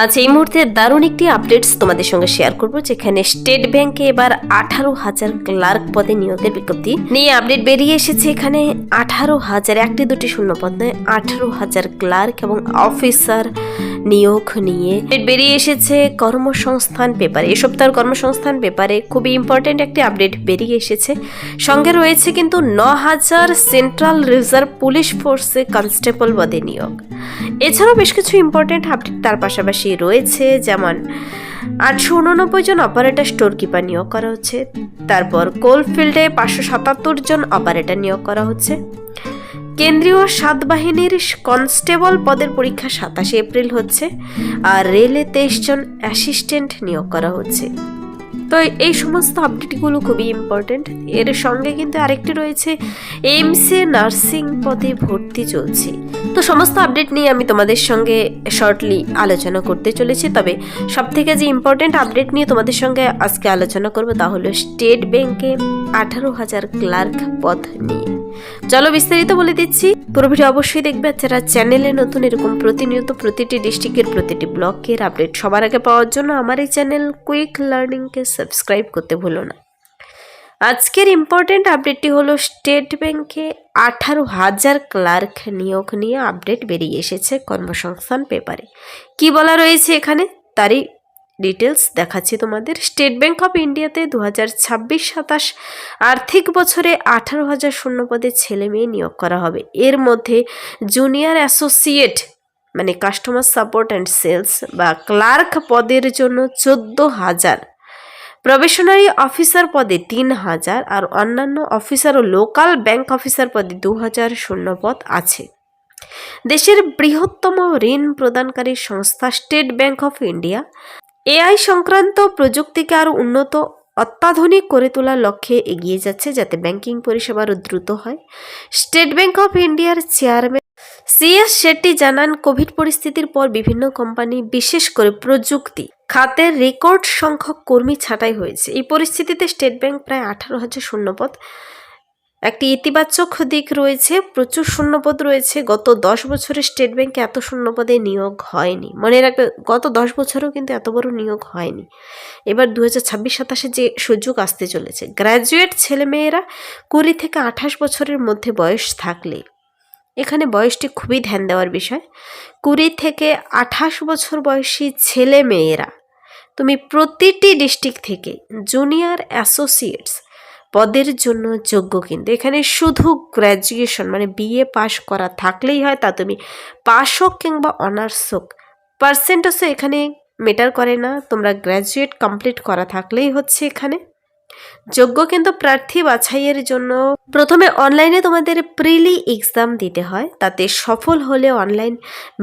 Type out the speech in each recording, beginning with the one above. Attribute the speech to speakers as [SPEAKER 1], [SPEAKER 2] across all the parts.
[SPEAKER 1] আচ্ছা, এই মুহূর্তে দারুণ একটি আপডেটস তোমাদের সঙ্গে শেয়ার করব, যেখানে স্টেট ব্যাংকে এবার 18,000 ক্লার্ক পদে নিয়োগের বিজ্ঞপ্তি নিয়ে আপডেট বেরিয়ে এসেছে। এখানে 18,000, একটি দুটি শূন্য পদ নয়, 18,000 ক্লার্ক এবং অফিসার নিয়োগ নিয়ে বেরিয়ে এসেছে কর্মসংস্থান পেপারে। এই সপ্তাহের কর্মসংস্থান পেপারে খুবই ইম্পর্টেন্ট একটি আপডেট বেরিয়ে এসেছে। সঙ্গে রয়েছে কিন্তু 9,000 সেন্ট্রাল রিজার্ভ পুলিশ ফোর্সে কনস্টেবল পদে নিয়োগ। এছাড়াও বেশ কিছু ইম্পর্টেন্ট আপডেট তার পাশাপাশি রয়েছে, যেমন 889 জন অপারেটর স্টোর কিপার নিয়োগ করা হচ্ছে। তারপর কোলফিল্ডে 577 জন অপারেটর নিয়োগ করা হচ্ছে। কেন্দ্রীয় সাত বাহিনীর কনস্টেবল পদের পরীক্ষা 27 এপ্রিল হচ্ছে। আর রেলে 23 জন অ্যাসিস্ট্যান্ট নিয়োগ করা হচ্ছে। তো এই সমস্ত আপডেটগুলো খুবই ইম্পর্টেন্ট। এর সঙ্গে কিন্তু আরেকটি রয়েছে, এইমসে নার্সিং পদে ভর্তি চলছে। তো সমস্ত আপডেট নিয়ে আমি তোমাদের সঙ্গে শর্টলি আলোচনা করতে চলেছি। তবে সব থেকে যে ইম্পর্টেন্ট আপডেট নিয়ে তোমাদের সঙ্গে আজকে আলোচনা করব তা হলো স্টেট ব্যাংকে 18,000 ক্লার্ক পদ নিয়ে। চলো বিস্তারিত বলে দিচ্ছি, পুরো ভিডিও অবশ্যই দেখবে। যারা চ্যানেলে নতুন, এরকম প্রতিনিয়ত প্রতিটি ডিস্ট্রিক্টের প্রতিটি ব্লকের আপডেট সবার আগে পাওয়ার জন্য আমার এই চ্যানেল কুইক লার্নিংকে সাবস্ক্রাইব করতে ভুলো না। আজকের ইম্পর্টেন্ট আপডেটটি হলো স্টেট ব্যাংকে 18,000 ক্লার্ক নিয়োগ নিয়ে আপডেট বেরিয়ে এসেছে কর্মসংস্থান পেপারে। কি বলা রয়েছে এখানে তারই ডিটেলস দেখাচ্ছি তোমাদের। স্টেট ব্যাংক অফ ইন্ডিয়াতে 2026-27 আর্থিক বছরে 18,000 শূন্য পদে ছেলে মেয়ে নিয়োগ করা হবে। এর মধ্যে জুনিয়র অ্যাসোসিয়েট মানে কাস্টমার সাপোর্ট অ্যান্ড সেলস বা ক্লার্ক পদের জন্য 14,000, প্রবেশনারি অফিসার পদে 3,000 আর অন্যান্য অফিসার ও লোকাল ব্যাংক অফিসার পদে 2,000 শূন্য পদ আছে। দেশের বৃহত্তম ঋণ প্রদানকারী সংস্থা state bank of India AI সংক্রান্ত প্রযুক্তিকে আরও উন্নত অত্যাধুনিক করে তোলার লক্ষ্যে এগিয়ে যাচ্ছে, যাতে ব্যাংকিং পরিষেবা আরও দ্রুত হয়। স্টেট ব্যাংক অফ ইন্ডিয়ার চেয়ারম্যান সিএস শেট্টি জানান, কোভিড পরিস্থিতির পর বিভিন্ন কোম্পানি, বিশেষ করে প্রযুক্তি খাতের রেকর্ড সংখ্যক কর্মী ছাঁটাই হয়েছে। এই পরিস্থিতিতে স্টেট ব্যাংক প্রায় 18,000 শূন্যপদ। একটি ইতিবাচক দিক রয়েছে, প্রচুর শূন্যপদ রয়েছে। গত 10 বছরে স্টেট ব্যাংকে এত শূন্যপদে নিয়োগ হয়নি। মনে রাখবে, গত 10 বছরেও কিন্তু এত বড় নিয়োগ হয়নি। এবার 2026-27 যে সুযোগ আসতে চলেছে, গ্র্যাজুয়েট ছেলেমেয়েরা 20 থেকে 28 বছরের মধ্যে বয়স থাকলে, এখানে বয়সটি খুবই ধ্যান দেওয়ার বিষয়। 20 থেকে 28 বছর বয়সী ছেলে মেয়েরা তুমি প্রতিটি ডিস্ট্রিক্ট থেকে জুনিয়র অ্যাসোসিয়েটস পদের জন্য যোগ্য। কিন্তু এখানে শুধু গ্র্যাজুয়েশন মানে বিএ পাশ করা থাকলেই হয়, তা তুমি পাস হোক কিংবা অনার্স হোক, পার্সেন্টেজও এখানে ম্যাটার করে না। তোমরা গ্র্যাজুয়েট কমপ্লিট করা থাকলেই হচ্ছে এখানে যোগ্য। কিন্তু প্রার্থী বাছাইয়ের জন্য প্রথমে অনলাইনে তোমাদের প্রিলি এক্সাম দিতে হয়, তাতে সফল হলে অনলাইন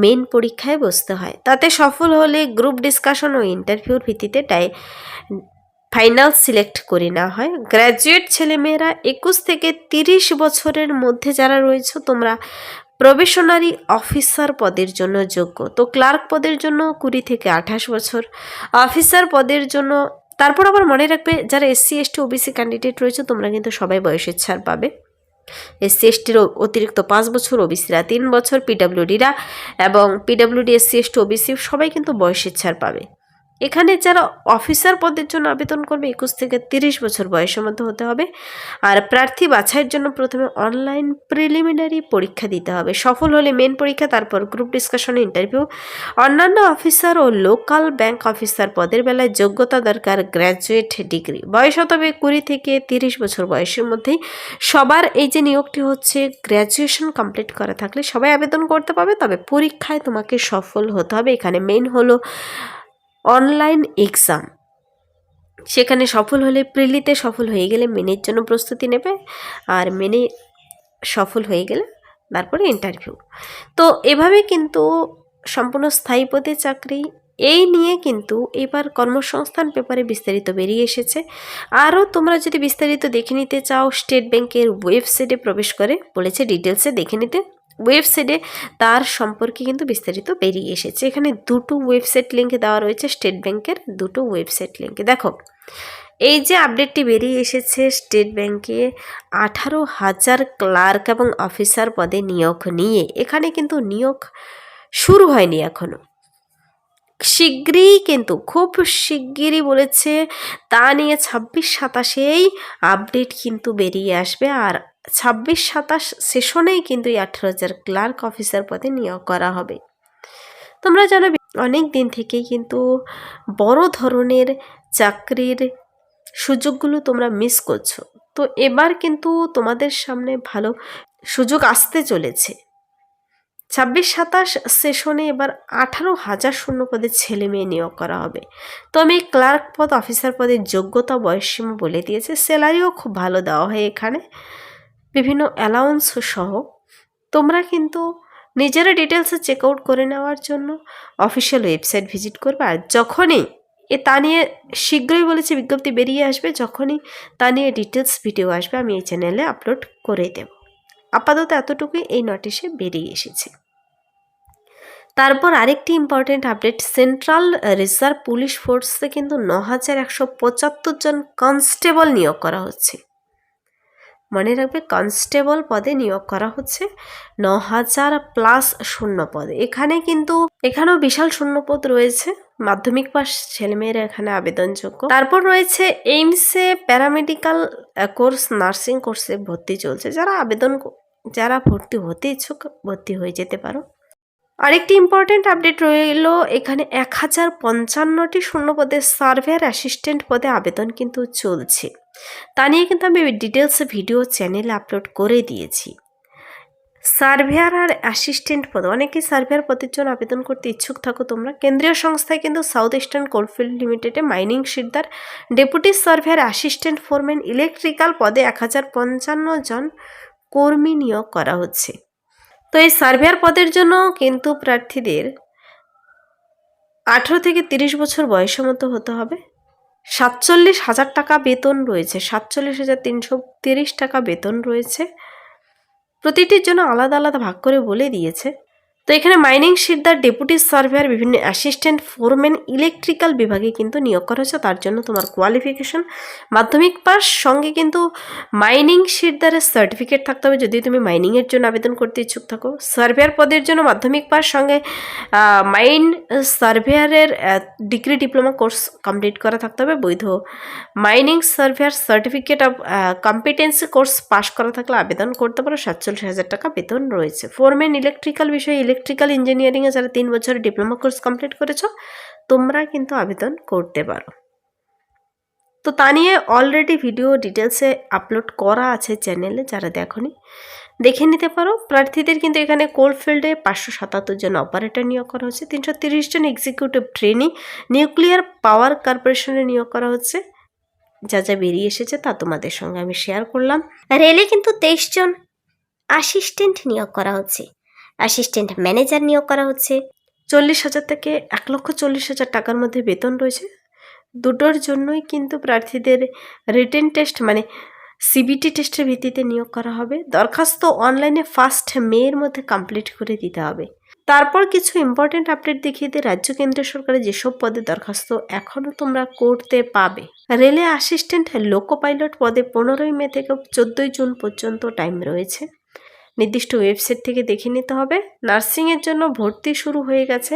[SPEAKER 1] মেন পরীক্ষায় বসতে হয়। তাতে সফল হলে গ্রুপ ডিসকাশন ও ইন্টারভিউর ভিত্তিতে ফাইনাল সিলেক্ট করে নেওয়া হয়। গ্র্যাজুয়েট ছেলেমেয়েরা 21 থেকে 30 বছরের মধ্যে যারা রয়েছে, তোমরা প্রবেশনারি অফিসার পদের জন্য যোগ্য। তো ক্লার্ক পদের জন্য 20 থেকে 28 বছর, অফিসার পদের জন্য। তারপর আবার মনে রাখবে, যারা SC ST OBC ক্যান্ডিডেট রয়েছে, তোমরা কিন্তু সবাই বয়সের ছাড় পাবে। SC STর অতিরিক্ত 5 বছর, OBCরা 3 বছর, PWDরা এবং PWD SC ST OBC সবাই কিন্তু বয়সের ছাড় পাবে। এখানে যারা অফিসার পদের জন্য আবেদন করবে, 21 থেকে 30 বছর বয়সের মধ্যে হতে হবে। আর প্রার্থী বাছাইয়ের জন্য প্রথমে অনলাইন প্রিলিমিনারি পরীক্ষা দিতে হবে। সফল হলে মেন পরীক্ষা, তারপর গ্রুপ ডিসকাশন, ইন্টারভিউ। অন্যান্য অফিসার ও লোকাল ব্যাংক অফিসার পদের বেলায় যোগ্যতা দরকার গ্র্যাজুয়েট ডিগ্রি। বয়স হতে হবে 20 থেকে 30 বছর বয়সের মধ্যেই। সবার এই যে নিয়োগটি হচ্ছে, গ্র্যাজুয়েশন কমপ্লিট করা থাকলে সবাই আবেদন করতে পারবে। তবে পরীক্ষায় তোমাকে সফল হতে হবে। এখানে মেন হলো অনলাইন এক্সাম। সেখানে সফল হলে, প্রিলিতে সফল হয়ে গেলে মেনের জন্য প্রস্তুতি নেবে, আর মেনে সফল হয়ে গেলে তারপরে ইন্টারভিউ। তো এভাবে কিন্তু সম্পূর্ণ স্থায়ী পদে চাকরি, এই নিয়ে কিন্তু এবার কর্মসংস্থান পেপারে বিস্তারিত বেরিয়ে এসেছে। আরও তোমরা যদি বিস্তারিত দেখে নিতে চাও, স্টেট ব্যাংকের ওয়েবসাইটে প্রবেশ করে বলেছে ডিটেলসে দেখে নিতে। ওয়েবসাইটে তার সম্পর্কে কিন্তু বিস্তারিত বেরিয়ে এসেছে। এখানে দুটো ওয়েবসাইট লিঙ্ক দেওয়া রয়েছে, স্টেট ব্যাংকের দুটো ওয়েবসাইট লিঙ্ক। দেখো, এই যে আপডেটটি বেরিয়ে এসেছে, স্টেট ব্যাংকে 18,000 ক্লার্ক এবং অফিসার পদে নিয়োগ নিয়ে, এখানে কিন্তু নিয়োগ শুরু হয়নি এখনো। শিগগিরই কিন্তু খুব শিগগিরই বলেছে, তা নিয়ে 26-27-এই আপডেট কিন্তু বেরিয়ে আসবে। আর 26-27 সেশনেই কিন্তু এই 18,000 ক্লার্ক অফিসার পদে নিয়োগ করা হবে। তোমরা জানো অনেক দিন থেকেই কিন্তু বড় ধরনের চাকরির সুযোগগুলো তোমরা মিস করছো। তো এবার কিন্তু তোমাদের সামনে ভালো সুযোগ আসতে চলেছে। 26-27 সেশনে এবার 18,000 শূন্য পদে ছেলে মেয়ে নিয়োগ করা হবে। তো আমি ক্লার্ক পদ অফিসার পদের যোগ্যতা বয়সসীমা বলে দিয়েছে, স্যালারিও খুব ভালো দেওয়া হয় এখানে, বিভিন্ন অ্যালাউন্স সহ। তোমরা কিন্তু নিজেরা ডিটেলসে চেক আউট করে নেওয়ার জন্য অফিসিয়াল ওয়েবসাইট ভিজিট করবে। আর যখনই তা নিয়ে শীঘ্রই বলেছি বিজ্ঞপ্তি বেরিয়ে আসবে, যখনই তা নিয়ে ডিটেলস ভিডিও আসবে আমি এই চ্যানেলে আপলোড করে দেব। আপাতত এতটুকুই এই নোটিশে বেরিয়ে এসেছে। তারপর আরেকটি important update, central reserve police ফোর্সে কিন্তু 9,175 জন কনস্টেবল নিয়োগ করা হচ্ছে। মনে রাখবে, কনস্টেবল পদে নিয়োগ করা হচ্ছে 9,000+ শূন্য পদে। এখানেও বিশাল শূন্যপদ রয়েছে। মাধ্যমিক পাস ছেলেমেয়েরা এখানে আবেদনযোগ্য। তারপর রয়েছে এইমসে প্যারামেডিক্যাল কোর্স, নার্সিং কোর্সে ভর্তি চলছে। যারা ভর্তি হতে ইচ্ছুক ভর্তি হয়ে যেতে পারো। আরেকটি ইম্পর্টেন্ট আপডেট রইল, এখানে 1,055টি শূন্যপদে সার্ভেয়ার অ্যাসিস্ট্যান্ট পদে আবেদন কিন্তু চলছে। তা নিয়ে কিন্তু আমি ডিটেলসে ভিডিও চ্যানেলে আপলোড করে দিয়েছি। সার্ভেয়ার আর অ্যাসিস্ট্যান্ট পদ, অনেকেই সার্ভেয়ার পদের জন্য আবেদন করতে ইচ্ছুক থাকো তোমরা। কেন্দ্রীয় সংস্থায় কিন্তু সাউথ ইস্টার্ন কোলফিল্ড লিমিটেডে মাইনিং শিকদার, deputy surveyor, assistant foreman, electrical পদে 1,055 জন কর্মী নিয়োগ করা হচ্ছে। তো এই সার্ভেয়ার পদের জন্য কিন্তু প্রার্থীদের 18 থেকে 30 বছর বয়সের মতো হতে হবে। 47,000 টাকা বেতন রয়েছে, 47,330 টাকা বেতন রয়েছে। প্রতিটির জন্য আলাদা আলাদা ভাগ করে বলে দিয়েছে। তো এখানে মাইনিং শিকদার, ডেপুটি সার্ভেয়ার, বিভিন্ন অ্যাসিস্ট্যান্ট ফোরম্যান, ইলেকট্রিক্যাল বিভাগে কিন্তু নিয়োগ করা হচ্ছে। তার জন্য তোমার কোয়ালিফিকেশন মাধ্যমিক পাস, সঙ্গে কিন্তু মাইনিং শিকদারের সার্টিফিকেট থাকতে হবে যদি তুমি মাইনিংয়ের জন্য আবেদন করতে ইচ্ছুক থাকো। সার্ভেয়ার পদের জন্য মাধ্যমিক পাস, সঙ্গে মাইন সার্ভেয়ারের ডিগ্রি ডিপ্লোমা কোর্স কমপ্লিট করা থাকতে হবে বৈধ। Mining surveyor certificate of competency course pass করা থাকলে আবেদন করতে পারো। 47,000 টাকা বেতন রয়েছে। ফোরম্যান ইলেকট্রিক্যাল বিষয়ে, ইলেকট্রিক্যাল ইঞ্জিনিয়ারিংয়ে যারা 3 বছরের ডিপ্লোমা কোর্স কমপ্লিট করেছো তোমরা কিন্তু আবেদন করতে পারো। তো তা নিয়ে অলরেডি ভিডিও ডিটেলসে আপলোড করা আছে চ্যানেলে, যারা দেখোনি দেখে নিতে পারো। প্রার্থীদের কিন্তু এখানে কোলফিল্ডে 577 জন অপারেটর নিয়োগ করা হচ্ছে, 330 জন এক্সিকিউটিভ ট্রেনি, নিউক্লিয়ার পাওয়ার কর্পোরেশনে নিয়োগ করা হচ্ছে। যা যা বেরিয়ে এসেছে তা তোমাদের সঙ্গে আমি শেয়ার করলাম।
[SPEAKER 2] রেলে কিন্তু 23 জন অ্যাসিস্ট্যান্ট নিয়োগ করা হচ্ছে, অ্যাসিস্ট্যান্ট ম্যানেজার নিয়োগ করা হচ্ছে।
[SPEAKER 1] 40,000 থেকে 1,40,000 টাকার মধ্যে বেতন রয়েছে। দুটোর জন্যই কিন্তু প্রার্থীদের রিটেন টেস্ট মানে সিবিটি টেস্টের ভিত্তিতে নিয়োগ করা হবে। দরখাস্ত অনলাইনে 1 মের মধ্যে কমপ্লিট করে দিতে হবে। তারপর কিছু ইম্পর্টেন্ট আপডেট দেখিয়ে দিই, রাজ্য কেন্দ্রীয় সরকারের যেসব পদে দরখাস্ত এখনও তোমরা করতে পাবে। রেলে অ্যাসিস্ট্যান্ট লোকো পাইলট পদে 15 মে থেকে 14 জুন পর্যন্ত টাইম রয়েছে। নির্দিষ্ট ওয়েবসাইট থেকে দেখে নিতে হবে। নার্সিংয়ের জন্য ভর্তি শুরু হয়ে গেছে।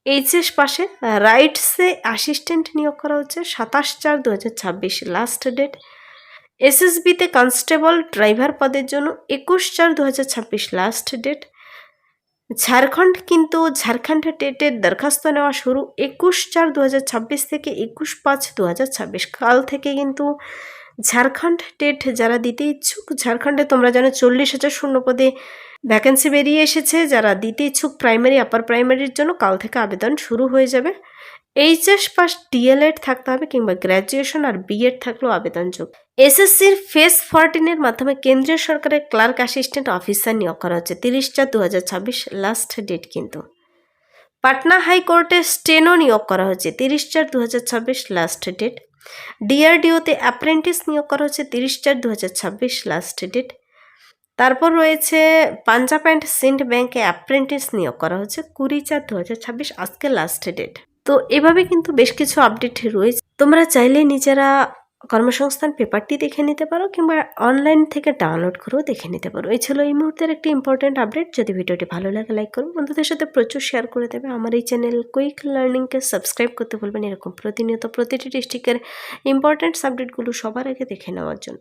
[SPEAKER 1] এইচএস পাশে রাইটসে অ্যাসিস্ট্যান্ট নিয়োগ করা হচ্ছে, 27/4/2026 লাস্ট ডেট। এসএসবিতে কনস্টেবল ড্রাইভার পদের জন্য 21/4/2026 লাস্ট ডেট। ঝাড়খণ্ড টেটের দরখাস্ত নেওয়া শুরু 21/4/2026 থেকে 21/5/2026 কাল থেকে কিন্তু ঝাড়খণ্ড টেট যারা দিতে ইচ্ছুক, ঝাড়খণ্ডে তোমরা জানো 40,000 শূন্য পদে ভ্যাকেন্সি বেরিয়ে এসেছে। যারা দিতে ইচ্ছুক প্রাইমারি আপার প্রাইমারির জন্য কাল থেকে আবেদন শুরু হয়ে যাবে। এইচএস পাস, ডিএলএড থাকতে হবে কিংবা গ্র্যাজুয়েশন আর বিএড থাকলেও আবেদনযোগ্য। এসএসসির ফেজ 14-এর মাধ্যমে কেন্দ্রীয় সরকারের ক্লার্ক অ্যাসিস্ট্যান্ট অফিসার নিয়োগ করা হচ্ছে, 30/4/2026 লাস্ট ডেট কিন্তু। পাটনা হাইকোর্টে স্টেনো নিয়োগ করা হচ্ছে, 30/4/2026 লাস্ট ডেট। ডিআরডিওতে অ্যাপ্রেন্টিস নিয়োগ করা হচ্ছে, 30/4/2026 লাস্ট ডেট। তারপর রয়েছে পাঞ্জাব অ্যান্ড সিন্ড ব্যাংকে অ্যাপ্রেন্টিস নিয়োগ করা হচ্ছে, 20/4/2026 আজকে লাস্ট ডেট। তো এভাবে কিন্তু বেশ কিছু আপডেট রয়েছে। তোমরা চাইলে নিজেরা কর্মসংস্থান পেপারটি দেখে নিতে পারো কিংবা অনলাইন থেকে ডাউনলোড করেও দেখে নিতে পারো। এই ছিল এই মুহূর্তের একটি ইম্পর্ট্যান্ট আপডেট। যদি ভিডিওটি ভালো লাগে লাইক করো, বন্ধুদের সাথে প্রচুর শেয়ার করে দেবে। আমার এই চ্যানেল কুইক লার্নিংকে সাবস্ক্রাইব করতে ভুলবেন এরকম প্রতিনিয়ত প্রতিটি ডিস্ট্রিক্টের ইম্পর্ট্যান্ট আপডেটগুলো সবার আগে দেখে নেওয়ার জন্য।